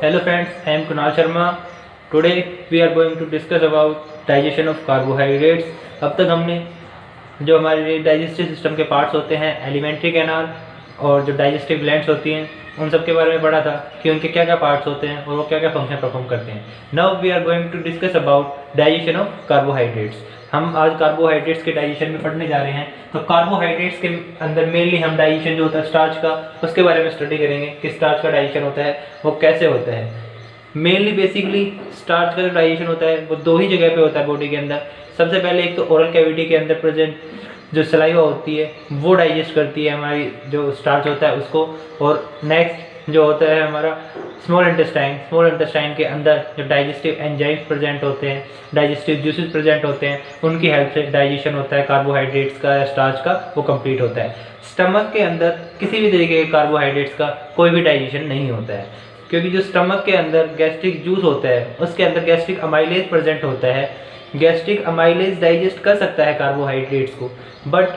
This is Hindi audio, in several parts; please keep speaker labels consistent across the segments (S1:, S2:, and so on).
S1: Hello friends, I am Kunal Sharma. Today we are going to discuss about digestion of carbohydrates. अब तक हमने जो हमारे डाइजेस्टिव सिस्टम के पार्ट्स होते हैं, एलिमेंट्री कैनाल और जो डाइजेस्टिव ग्लैंड्स होती हैं, उन सब के बारे में पढ़ा था कि उनके क्या क्या पार्ट्स होते हैं और वो क्या क्या फंक्शन परफॉर्म करते हैं. Now we are going to discuss about digestion of carbohydrates. हम आज कार्बोहाइड्रेट्स के डाइजेशन में पढ़ने जा रहे हैं. तो कार्बोहाइड्रेट्स के अंदर मेनली हम डाइजेशन जो होता है स्टार्च का, उसके बारे में स्टडी करेंगे कि स्टार्च का डाइजेशन होता है वो कैसे होता है. मेनली बेसिकली स्टार्च का जो डाइजेशन होता है वो दो ही जगह पे होता है बॉडी के अंदर. सबसे पहले एक तो ओरल कैविटी के अंदर प्रेजेंट जो सलाइवा होती है वो डाइजेस्ट करती है हमारी जो स्टार्च होता है उसको. और नेक्स्ट जो होता है हमारा स्मॉल इंटेस्टाइन के अंदर जो डाइजेस्टिव एंजाइम्स प्रेजेंट होते हैं, डाइजेस्टिव जूसेस प्रेजेंट होते हैं, उनकी हेल्प से डाइजेशन होता है कार्बोहाइड्रेट्स का या स्टार्च का, वो कंप्लीट होता है. स्टमक के अंदर किसी भी तरीके के कार्बोहाइड्रेट्स का कोई भी डाइजेशन नहीं होता है, क्योंकि जो स्टमक के अंदर गैस्ट्रिक जूस होता है उसके अंदर गैस्ट्रिक अमाइलेज प्रेजेंट होता है. गैस्ट्रिक अमाइलेज डाइजेस्ट कर सकता है कार्बोहाइड्रेट्स को, बट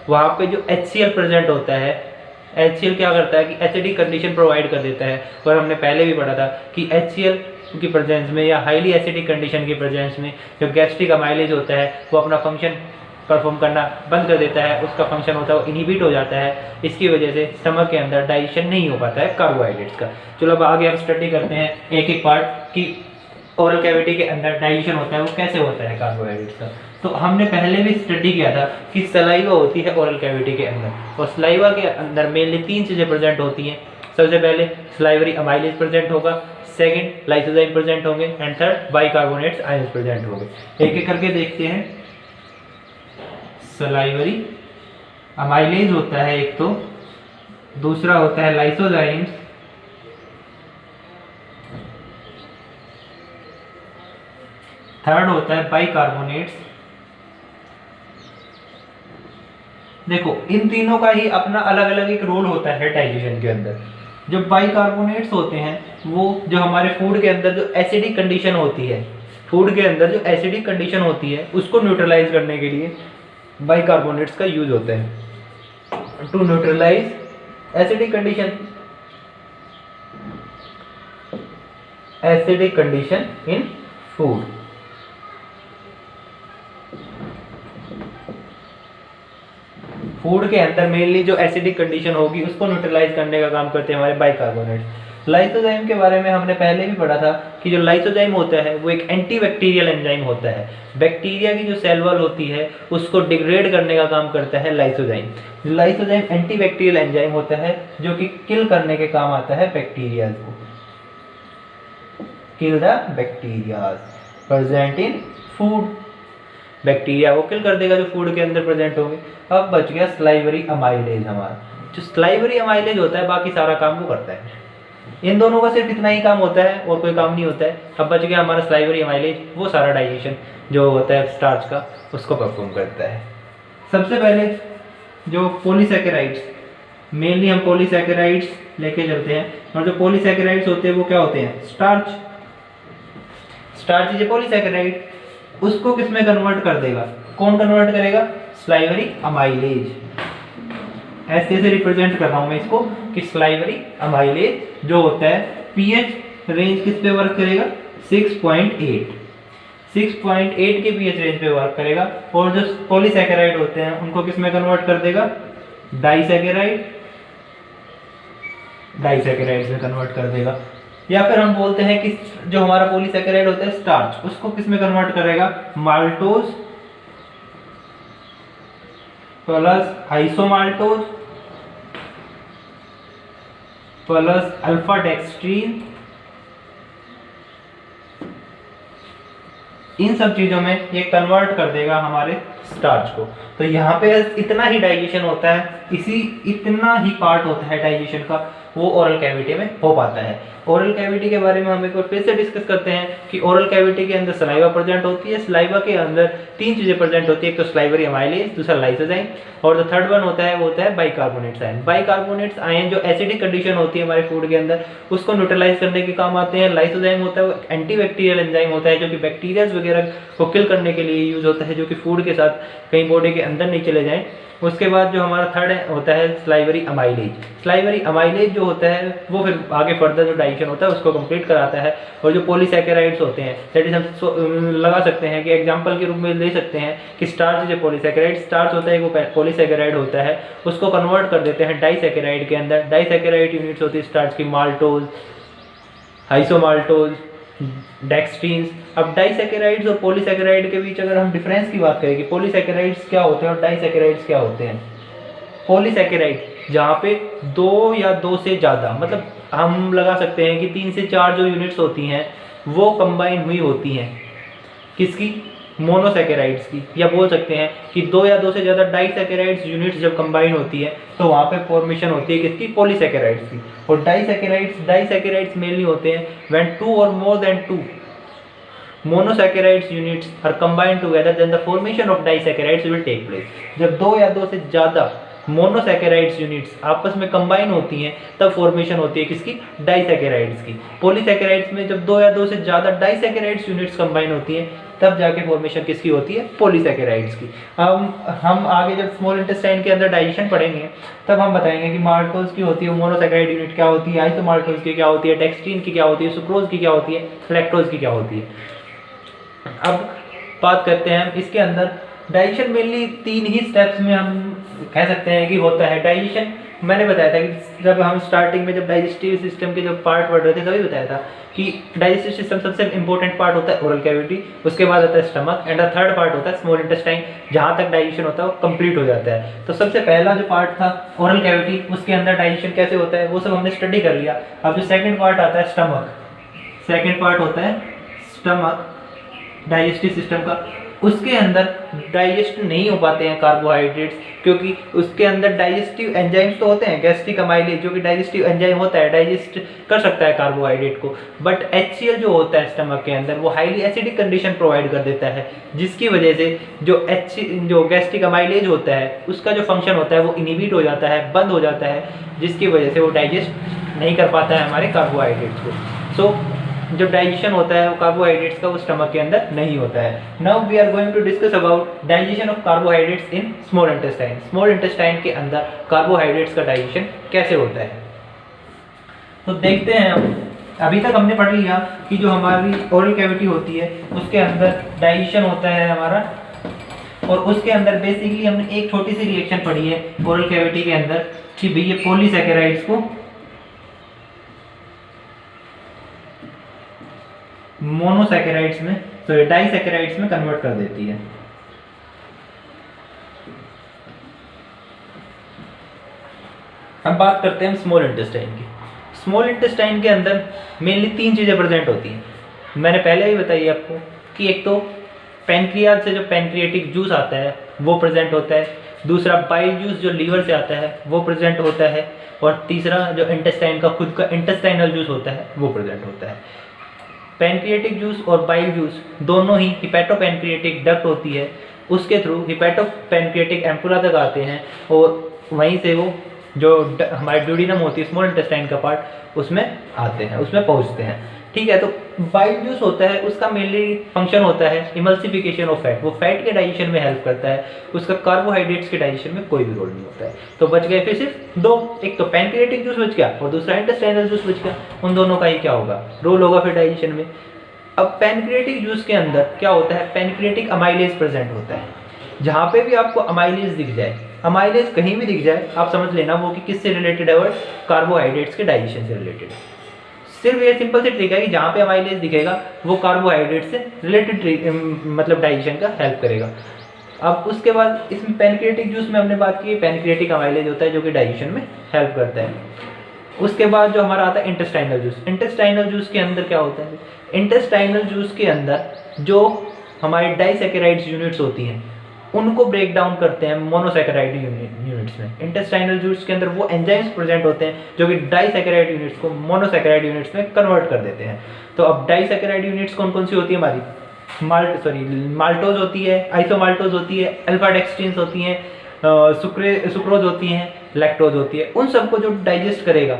S1: वहाँ पे जो HCl प्रेजेंट होता है, HCl क्या करता है कि एसिडिक कंडीशन प्रोवाइड कर देता है. और हमने पहले भी पढ़ा था कि HCl की प्रेजेंस में या हाईली एसिडिक कंडीशन की प्रेजेंस में जो गैस्ट्रिक अमाइलेज होता है वो अपना फंक्शन परफॉर्म करना बंद कर देता है. उसका फंक्शन होता है वो इनहिबिट हो जाता है. इसकी वजह से स्टमक के अंदर डाइजेशन नहीं हो पाता है कार्बोहाइड्रेट्स का. चलो अब आगे हम स्टडी करते हैं एक एक पार्ट कि ओरल कैविटी के अंदर डाइजेशन होता है वो कैसे होता है कार्बोहाइड्रेट्स का. तो हमने पहले भी स्टडी किया था कि सलाइवा होती है ओरल कैविटी के अंदर, और सलाइवा के अंदर मेनली तीन चीज़ें प्रेजेंट होती हैं. सबसे पहले सलाइवरी अमाइलेज प्रेजेंट होगा, सेकंड लाइसोजाइम प्रेजेंट होंगे, and third bicarbonates ions present होंगे. एक एक करके देखते हैं. सलाइवरी अमाइलेज होता है एक, तो दूसरा होता है लाइसोजाइम्स, थर्ड होता है बाइकार्बोनेट्स. देखो इन तीनों का ही अपना अलग अलग एक रोल होता है डाइजेशन के अंदर. जो बाइकार्बोनेट्स होते हैं वो जो हमारे फूड के अंदर जो एसिडिक कंडीशन होती है, फूड के अंदर जो एसिडिक कंडीशन होती है उसको न्यूट्रलाइज करने के लिए बाइकार्बोनेट्स का यूज होता है. To neutralise acidic condition in food. Food के अंदर मेनली जो एसिडिक कंडीशन होगी उसको न्यूट्रलाइज करने का काम करते हैं हमारे बाइकार्बोनेट्स. लाइसोजाइम के बारे में हमने पहले भी पढ़ा था कि जो लाइसोजाइम होता है वो एक एंटीबैक्टीरियल एंजाइम होता है. बैक्टीरिया की जो सेल वॉल होती है उसको डिग्रेड करने का काम करता है लाइसोजाइम. लाइसोजाइम एंटीबैक्टीरियल एंजाइम होता है जो कि किल करने के काम आता है बैक्टीरिया को. Kill the bacteria present in food. Bacteria को किल कर देगा जो फूड के अंदर प्रेजेंट होंगे. अब बच गया स्लाइवरी अमाइलेज. हमारा जो स्लाइवरी अमाइलेज होता है बाकी सारा काम वो करता है. इन दोनों का सिर्फ इतना ही काम होता है और कोई काम नहीं होता है. अब बच गया हमारा स्लाइवरी अमाइलेज, वो सारा डाइजेशन जो होता है स्टार्च का उसको परफॉर्म करता है. सबसे पहले जो पॉलीसैकेराइड्स, मेनली हम पॉलीसैकेराइड्स लेके चलते हैं. और जो पॉलीसैकेराइड्स होते हैं वो क्या होते हैं? Starch is polysaccharide. उसको किस में कन्वर्ट कर देगा? कौन कन्वर्ट करेगा? Salivary amylase. ऐसे से रिप्रेजेंट कर रहा हूं मैं इसको कि स्लाइवरी अमाइलेज जो होता है पीएच रेंज किस पे वर्क करेगा? 6.8 के पीएच रेंज पे वर्क करेगा. और जो पॉलीसैकेराइड होते हैं उनको किस में कन्वर्ट कर देगा? डाइसैकेराइड में कन्वर्ट कर देगा. या फिर हम बोलते हैं कि जो हमारा पॉलीसैकेराइड होता है स्टार्च, उसको किस में कन्वर्ट करेगा? Maltose plus isomaltose plus alpha dextrin. इन सब चीजों में ये कन्वर्ट कर देगा हमारे स्टार्च को. तो यहाँ पे इतना ही डाइजेशन होता है, इतना ही पार्ट होता है डाइजेशन का, वो ओरल कैविटी में हो पाता है. ओरल कैविटी के बारे में हम एक बार फिर से डिस्कस करते हैं कि ओरल कैविटी के अंदर सलाइवा प्रेजेंट होती है. सलाइवा के अंदर तीन चीजें प्रेजेंट होती है, एक तो स्लाइवरी अमाइलेज, दूसरा लाइसोजाइम, और जो थर्ड वन होता है वो होता है बाइकार्बोनेट्स आयन. बाइकार्बोनेट्स आयन जो एसिडिक कंडीशन होती है हमारे फूड के अंदर उसको न्यूट्रलाइज करने के काम आते हैं. लाइसोजाइम होता है वो एंटीबैक्टीरियल एंजाइम होता है जो कि बैक्टीरिया वगैरह को किल करने के लिए यूज होता है, जो कि फूड के साथ कहीं बॉडी के अंदर नहीं चले जाएं. उसके बाद जो हमारा थर्ड होता है स्लाइवरी अमाइलेज. स्लाइवरी अमाइलेज जो जो होता है वो फिर आगे फर्दर जो डाइजेशन होता है उसको कंप्लीट कराता है। और जो पॉलीसैकेराइड्स होते हैं, दैट इज हम लगा सकते हैं कि एग्जांपल के रूप में ले सकते हैं कि स्टार्च जो पॉलीसैकेराइड, स्टार्च होता है वो पॉलीसैकेराइड होता है, उसको कन्वर्ट कर देते हैं डाइसैकेराइड के अंदर। डाइसैकेराइड यूनिट्स होती है स्टार्च की माल्टोज, आइसोमाल्टोज, डेक्सट्रीन्स। अब डाइसैकेराइड्स और पॉलीसैकेराइड के बीच अगर हम डिफरेंस की बात करें कि पॉलीसैकेराइड्स क्या होते हैं और डाइसैकेराइड्स क्या होते हैं। पॉलीसैकेराइड जहाँ पे 2 या 2 से ज़्यादा, मतलब हम लगा सकते हैं कि 3 से 4 जो यूनिट्स होती हैं वो कंबाइन हुई होती हैं किसकी, मोनोसैकेराइड्स की, या बोल सकते हैं कि 2 या 2 से ज़्यादा डाइसैकेराइड्स यूनिट्स जब कंबाइन होती है तो वहाँ पे फॉर्मेशन होती है किसकी, पॉलीसैकेराइड्स की। और डाइसैकेराइड्स मेनली होते हैं व्हेन 2 और more than 2 monosaccharides units are combined together, then the formation of disaccharides will take place। जब 2 या 2 से ज़्यादा मोनोसैकेराइड्स यूनिट्स आपस में कंबाइन होती हैं तब फॉर्मेशन होती है किसकी, डाइसैकेराइड्स की। पॉलीसैकेराइड्स में जब 2 या 2 से ज़्यादा डाइसैकेराइड्स यूनिट्स कंबाइन होती हैं तब जाके फॉर्मेशन किसकी होती है, पॉलीसैकेराइड्स की। हम आगे जब स्मॉल इंटेस्टाइन के अंदर डाइजेशन पढ़ेंगे तब हम बताएंगे कि माल्टोज की होती है मोनोसैकेराइड यूनिट क्या होती है, आइसोमाल्टोज की क्या होती है, डेक्सट्रीन की क्या होती है, सुक्रोज की क्या होती है, लैक्टोज की क्या होती है। अब बात करते हैं हम इसके अंदर डाइजेशन मेनली 3 ही स्टेप्स में हम कह सकते हैं कि होता है डाइजेशन। मैंने बताया था कि जब हम स्टार्टिंग में जब डाइजेस्टिव सिस्टम के जब पार्ट पढ़ रहे थे तभी बताया था कि डाइजेस्टिव सिस्टम सबसे इंपॉर्टेंट पार्ट होता है ओरल कैविटी, उसके बाद आता है स्टमक एंड थर्ड पार्ट होता है स्मॉल इंटेस्टाइन, जहाँ तक डाइजेशन होता है वो कंप्लीट हो जाता है। तो सबसे पहला जो पार्ट था ओरल कैविटी, उसके अंदर डाइजेशन कैसे होता है वो सब हमने स्टडी कर लिया। अब जो सेकेंड पार्ट आता है स्टमक, सेकेंड पार्ट होता है स्टमक डाइजेस्टिव सिस्टम का, उसके अंदर डाइजेस्ट नहीं हो पाते हैं कार्बोहाइड्रेट्स, क्योंकि उसके अंदर डाइजेस्टिव एंजाइम्स तो होते हैं, गैस्ट्रिक अमाइलेज जो कि डाइजेस्टिव एंजाइम होता है, डाइजेस्ट कर सकता है कार्बोहाइड्रेट को, बट HCl जो होता है स्टमक के अंदर वो हाईली एसिडिक कंडीशन प्रोवाइड कर देता है, जिसकी वजह से जो गैस्ट्रिक अमाइलेज होता है उसका जो फंक्शन होता है वो इनहिबिट हो जाता है, बंद हो जाता है, जिसकी वजह से वो डाइजेस्ट नहीं कर पाता है हमारे कार्बोहाइड्रेट्स को। सो जो डाइजेशन होता है वो कार्बोहाइड्रेट्स का वो स्टमक के अंदर नहीं होता है। Now we are going to discuss about digestion of carbohydrates in small intestine. Small intestine के अंदर कार्बोहाइड्रेट्स का डाइजेशन कैसे होता है तो देखते हैं हम। अभी तक हमने पढ़ लिया कि जो हमारी ओरल कैविटी होती है उसके अंदर डाइजेशन होता है हमारा, और उसके अंदर बेसिकली हमने एक छोटी सी रिएक्शन पढ़ी है ओरल कैविटी के अंदर कि भाई ये पॉलीसैकेराइड्स को मोनोसैकेराइड्स में, सॉरी डाइसैकेराइड्स में कन्वर्ट कर देती है। अब बात करते हैं स्मॉल इंटेस्टाइन की। स्मॉल इंटेस्टाइन के अंदर मेनली 3 चीज़ें प्रेजेंट होती हैं। मैंने पहले ही बताई आपको कि एक तो पैनक्रियाज से जो पैनक्रियाटिक जूस आता है वो प्रेजेंट होता है, दूसरा बाइल जूस जो लीवर से आता है वो प्रेजेंट होता है, और तीसरा जो इंटेस्टाइन का खुद का इंटेस्टाइनल जूस होता है वो प्रेजेंट होता है। पैनक्रियाटिक जूस और बाइल जूस दोनों ही हिपैटोपैनक्रियाटिक डक्ट होती है, उसके थ्रू हिपैटोपैनक्रियाटिक एम्पुला तक आते हैं, और वहीं से वो जो हमारी ड्यूडिनम होती है स्मॉल इंटेस्टाइन का पार्ट उसमें आते हैं, उसमें पहुंचते हैं। ठीक है, तो बाइल जूस होता है उसका मेनली फंक्शन होता है इमल्सिफिकेशन ऑफ फैट, वो फैट के डाइजेशन में हेल्प करता है, उसका कार्बोहाइड्रेट्स के डाइजेशन में कोई भी रोल नहीं होता है। तो बच गए फिर सिर्फ 2, एक तो पैनक्रियाटिक जूस बच गया और दूसरा इंटेस्टाइनल जूस बच गया। उन दोनों का ही क्या होगा, रोल होगा फिर डाइजेशन में। अब पैनक्रियाटिक जूस के अंदर क्या होता है, पैनक्रियाटिक अमाइलेज प्रेजेंट होता है। जहाँ पे भी आपको अमाइलेज दिख जाए, अमाइलेज कहीं भी दिख जाए, आप समझ लेना वो कि किससे रिलेटेड है, और कार्बोहाइड्रेट्स के डाइजेशन से रिलेटेड है। सिर्फ ये सिंपल से ट्रिक है कि जहाँ पे अमाइलेज दिखेगा वो कार्बोहाइड्रेट से रिलेटेड मतलब डाइजेशन का हेल्प करेगा। अब उसके बाद इसमें पैनक्रियाटिक जूस में हमने बात की, पैनक्रियाटिक अमाइलेज होता है जो कि डाइजेशन में हेल्प करता है। उसके बाद जो हमारा आता है इंटेस्टाइनल जूस। इंटेस्टाइनल जूस के अंदर क्या होता है, इंटेस्टाइनल जूस के अंदर जो हमारी डाइसैकेराइड्स यूनिट्स होती हैं उनको ब्रेक डाउन करते हैं मोनोसैकेराइड यूनिट्स में। इंटेस्टाइनल जूस के अंदर वो एंजाइम्स प्रेजेंट होते हैं जो कि डाइसैकेराइड यूनिट्स को मोनोसैकेराइड यूनिट्स में कन्वर्ट कर देते हैं। तो अब डाइसैकेराइड यूनिट्स कौन कौन सी होती है हमारी, माल्टोज होती है, आइसोमाल्टोज होती है, अल्फा डेक्सट्रीन्स होती हैं, सुक्रोज होती हैं, लैक्टोज होती है। उन सबको जो डाइजेस्ट करेगा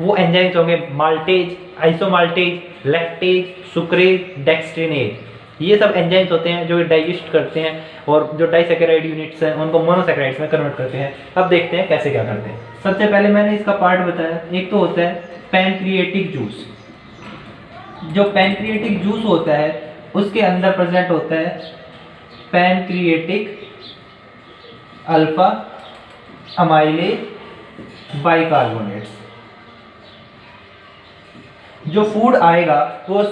S1: वो एंजाइम्स होंगे माल्टेज, आइसोमाल्टेज, लैक्टेज, सुक्रेज, डेक्स्ट्रिनेज। ये सब एंजाइम्स होते हैं जो डाइजेस्ट करते हैं और जो डाइसैकेराइड यूनिट्स हैं उनको मोनोसैकेराइड्स में कन्वर्ट करते हैं। अब देखते हैं कैसे क्या करते हैं। सबसे पहले मैंने इसका पार्ट बताया, एक तो होता है पैनक्रिएटिक जूस। जो पैनक्रिएटिक जूस होता है उसके अंदर प्रेजेंट होता है पैनक्रिएटिक अल्फा अमाइलेज बाइकार्बोनेट्स। जो फूड आएगा वो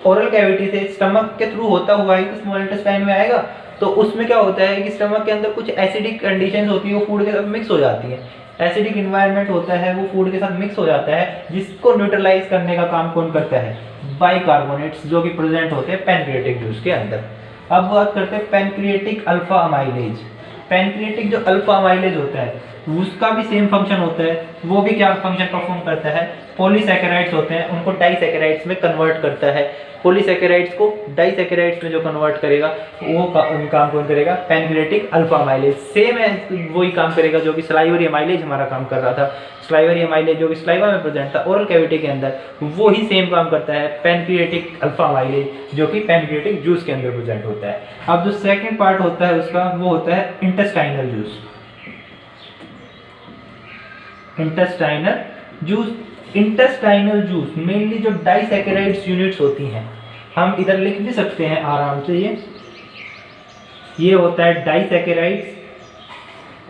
S1: ओरल कैविटी से स्टमक के थ्रू होता हुआ ही स्मॉल इंटेस्टाइन में आएगा, तो उसमें क्या होता है कि स्टमक के अंदर कुछ एसिडिक कंडीशंस होती है, वो फूड के साथ मिक्स हो जाती है। एसिडिक इन्वायरमेंट होता है वो फूड के साथ मिक्स हो जाता है, जिसको न्यूट्रलाइज करने का काम कौन करता है? बाइकार्बोनेट्स, जो कि प्रेजेंट होते हैं पैनक्रिएटिक जूस के अंदर। अब बात करते हैं पैनक्रिएटिक अल्फा अमाइलेज। पैनक्रिएटिक जो अल्फा अमाइलेज होता है उसका भी सेम फंक्शन होता है। वो भी क्या फंक्शन परफॉर्म करता है? पॉलीसैकेराइड्स होते हैं उनको डाइसैकेराइड्स में कन्वर्ट करता है। पॉलीसैकेराइड्स को डाइसैकेराइड्स में जो कन्वर्ट करेगा वो काम कौन करेगा? Pancreatic alpha amylase. सेम है, वही काम करेगा जो कि सलाइवरी अमाइलेज हमारा काम कर रहा था। सलाइवरी अमाइलेज जो कि सलाइवा में प्रेजेंट था ओरल कैविटी के अंदर, वो ही सेम काम करता है पैनक्रिएटिक अल्फा अमाइलेज जो कि पैनक्रिएटिक जूस के अंदर प्रेजेंट होता है। अब जो सेकंड पार्ट होता है उसका वो होता है intestinal juice. Intestinal juice, intestinal juice mainly जो डाइसैकेराइड्स यूनिट्स होती हैं, हम इधर लिख भी सकते हैं आराम से। ये होता है डाइसैकेराइड्स,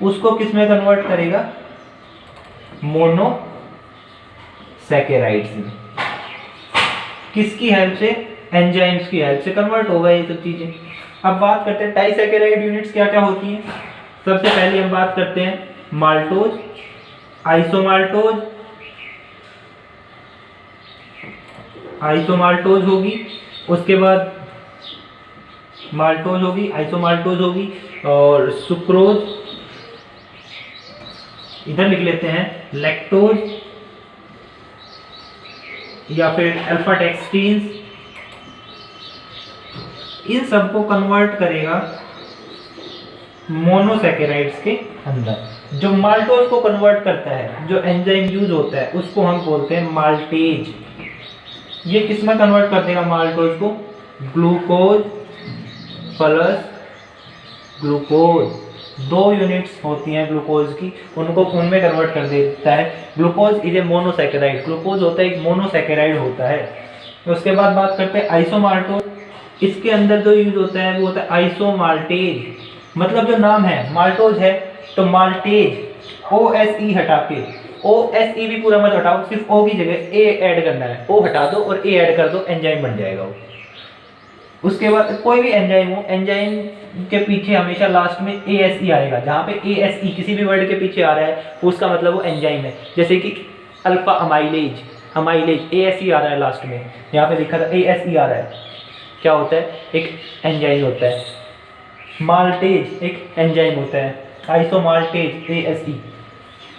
S1: उसको किस में कन्वर्ट करेगा? मोनोसैकेराइड्स में। किसकी हेल्प से? एंजाइम्स की हेल्प से कन्वर्ट होगा ये सब चीजें। अब बात करते हैं डाइसैकेराइड यूनिट्स क्या क्या होती हैं। सबसे पहले हम बात करते हैं माल्टोज, आइसोमाल्टोज, आइसोमाल्टोज होगी, उसके बाद माल्टोज होगी, आइसोमाल्टोज होगी, और सुक्रोज, इधर लिख लेते हैं लैक्टोज या फिर अल्फा टेक्सटीन्स। इन सबको कन्वर्ट करेगा मोनोसैकेराइड्स के अंदर। जो माल्टोज को कन्वर्ट करता है, जो एंजाइम यूज होता है, उसको हम बोलते हैं माल्टेज। ये किसमें कन्वर्ट कर देगा माल्टोज को? ग्लूकोज प्लस ग्लूकोज, दो यूनिट्स होती हैं ग्लूकोज की, उनको उनमें कन्वर्ट कर देता है। Glucose is a monosaccharide, glucose होता है एक मोनोसैकेराइड होता है। उसके बाद बात करते हैं आइसोमाल्टोज। इसके अंदर जो यूज होता है वो होता है आइसोमाल्टेज। मतलब जो नाम है माल्टोज है तो माल्टेज, OSE हटा के, OSE भी पूरा मत हटाओ, सिर्फ O की जगह A ऐड करना है। O हटा दो और A ऐड कर दो, एंजाइम बन जाएगा वो। उसके बाद कोई भी एंजाइम हो, एंजाइम के पीछे हमेशा लास्ट में ASE आएगा। जहाँ पे ASE किसी भी वर्ड के पीछे आ रहा है उसका मतलब वो एंजाइम है। जैसे कि अल्फा अमाइलेज, अमाइलेज ASE आ रहा है लास्ट में, यहाँ पे लिखा था ASE आ रहा है, क्या होता है? एक एंजाइम होता है। माल्टेज एक एंजाइम होता है, आइसोमाल्टेज ASE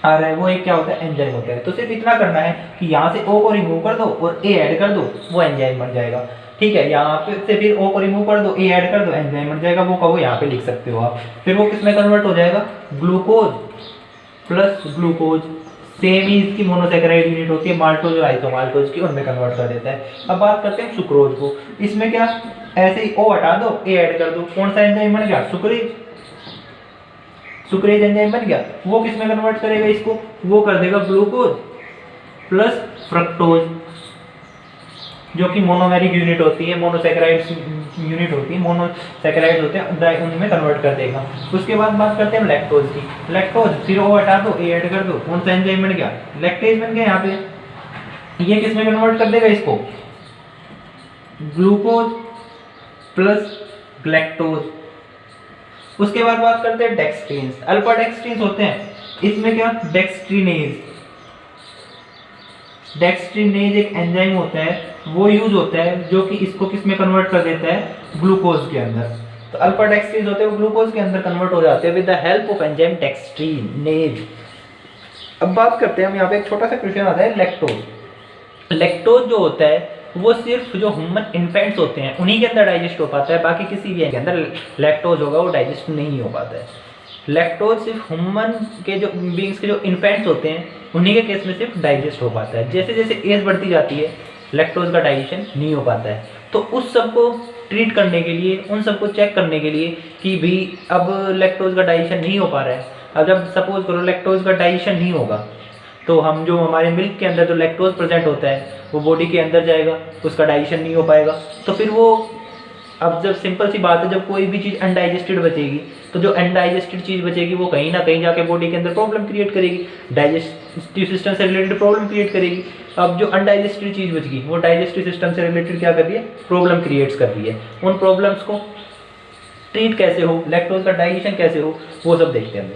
S1: आ रहा है, वो एक क्या होता है? एंजाइम होता है। तो सिर्फ इतना करना है कि यहाँ से O को रिमूव कर दो और A ऐड कर दो, वो एंजाइम बन जाएगा। ठीक है, यहाँ पे से फिर O को रिमूव कर दो, A ऐड कर दो, एंजाइम बन जाएगा। वो का वो यहाँ पे लिख सकते हो आप। फिर वो किसमें कन्वर्ट हो जाएगा? ग्लूकोज प्लस ग्लूकोज, सेम ही इसकी मोनोसैकेराइड यूनिट होती है माल्टोज और आइसोमाल्टोज की, उनमें कन्वर्ट कर देता है। अब बात करते हैं सुक्रोज को। इसमें क्या, ऐसे ही O हटा दो, A ऐड कर दो, कौन सा एंजाइम बन गया? सुक्रेज, सुक्रेज एंजाइम बन गया। वो किसमें कन्वर्ट करेगा इसको? वो कर देगा ग्लूकोज प्लस फ्रक्टोज, जो कि मोनोमेरिक यूनिट होती है, मोनोसैकेराइड्स यूनिट होती है, मोनोसैकेराइड्स होते हैं, उनमें कन्वर्ट कर देगा। उसके बाद बात करते हैं लैक्टोज की। लैक्टोज फिर O हटा दो, A ऐड कर दो, कौन सा एंजाइम बन गया? लैक्टेज बन गया। यहाँ पे ये किसमें कन्वर्ट कर देगा इसको? Glucose plus galactose. उसके बाद बात करते हैं डेक्सट्रीन्स। अल्फा डेक्सट्रीन्स होते हैं, इसमें क्या? डेक्सट्रीनेज, डेक्सट्रीनेज एक एंजाइम होता है, वो यूज होता है जो कि इसको किसमें कन्वर्ट कर देता है? ग्लूकोज के अंदर। तो अल्फा डेक्सट्रीन्स होते हैं वो ग्लूकोज के अंदर कन्वर्ट हो जाते हैं with the help of enzyme dextrinase. अब बात करते हैं हम, यहाँ पे एक छोटा सा क्वेश्चन आता है लैक्टोज। लैक्टोज जो होता है वो सिर्फ जो ह्यूमन इन्फेंट्स होते हैं उन्हीं के अंदर डाइजेस्ट हो पाता है, बाकी किसी भी के अंदर लैक्टोज होगा वो डाइजेस्ट नहीं हो पाता है। लैक्टोज सिर्फ ह्यूमन के जो बींग्स के जो इन्फेंट्स होते हैं उन्हीं के केस में सिर्फ डाइजेस्ट हो पाता है। जैसे जैसे एज बढ़ती जाती है लैक्टोज का डाइजेशन नहीं हो पाता है। तो उस सबको ट्रीट करने के लिए, उन सबको चेक करने के लिए कि भी अब लैक्टोज का डाइजेशन नहीं हो पा रहा है। अब जब सपोज करो लैक्टोज का डाइजेशन नहीं होगा तो हम जो हमारे मिल्क के अंदर जो लैक्टोज प्रेजेंट होता है वो बॉडी के अंदर जाएगा, उसका डाइजेशन नहीं हो पाएगा। तो फिर वो, अब जब सिंपल सी बात है, जब कोई भी चीज़ अनडाइजेस्टेड बचेगी तो जो अनडाइजेस्टेड चीज़ बचेगी वो कहीं ना कहीं जाके बॉडी के अंदर प्रॉब्लम क्रिएट करेगी, डाइजेस्टिव सिस्टम से रिलेटेड प्रॉब्लम क्रिएट करेगी। अब जो अनडाइजेस्टेड चीज़ बच गई वो डाइजेस्टिव सिस्टम से रिलेटेड क्या कर रही है, प्रॉब्लम क्रिएट्स कर रही है। उन प्रॉब्लम्स को ट्रीट कैसे हो, लैक्टोज का डाइजेशन कैसे हो, वो सब देखते हैं हम।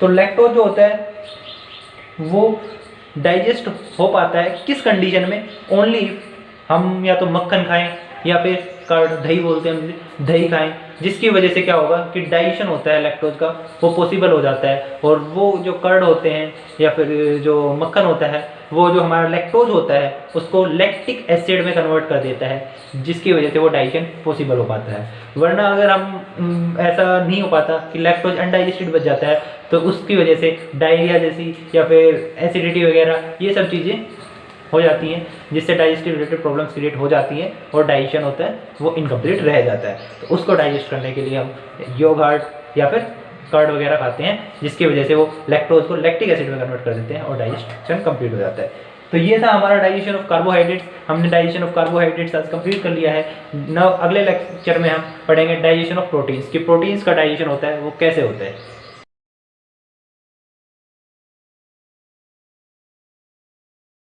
S1: तो लैक्टोज जो होता है वो डाइजेस्ट हो पाता है किस कंडीशन में, ओनली हम या तो मक्खन खाएं या फिर कर्ड, दही बोलते हैं हम, दही खाएं, जिसकी वजह से क्या होगा कि डाइजेशन होता है लैक्टोज का वो पॉसिबल हो जाता है। और वो जो कर्ड होते हैं या फिर जो मक्खन होता है वो जो हमारा लैक्टोज होता है उसको लैक्टिक एसिड में कन्वर्ट कर देता है, जिसकी वजह से वो डाइजेशन पॉसिबल हो पाता है। वरना अगर हम ऐसा नहीं हो पाता कि लैक्टोज अनडाइजेस्टेड बच जाता है तो उसकी वजह से डायरिया जैसी या फिर एसिडिटी वगैरह ये सब चीज़ें हो जाती हैं, जिससे डाइजेस्टिव रिलेटेड प्रॉब्लम्स क्रिएट हो जाती हैं और डाइजेशन होता है वो इनकम्प्लीट रह जाता है। तो उसको डाइजेस्ट करने के लिए हम योगर्ट या फिर कर्ड वगैरह खाते हैं, जिसकी वजह से वो लैक्टोज को लैक्टिक एसिड में कन्वर्ट कर देते हैं और डाइजेशन कंप्लीट हो जाता है। तो ये था हमारा डाइजेशन ऑफ कार्बोहाइड्रेट्स। हमने डाइजेशन ऑफ कार्बोहाइड्रेट्स आज कंप्लीट कर लिया है। अगले लेक्चर में हम पढ़ेंगे डाइजेशन ऑफ प्रोटीन्स, कि प्रोटीन्स का डाइजेशन होता है वो कैसे होता है।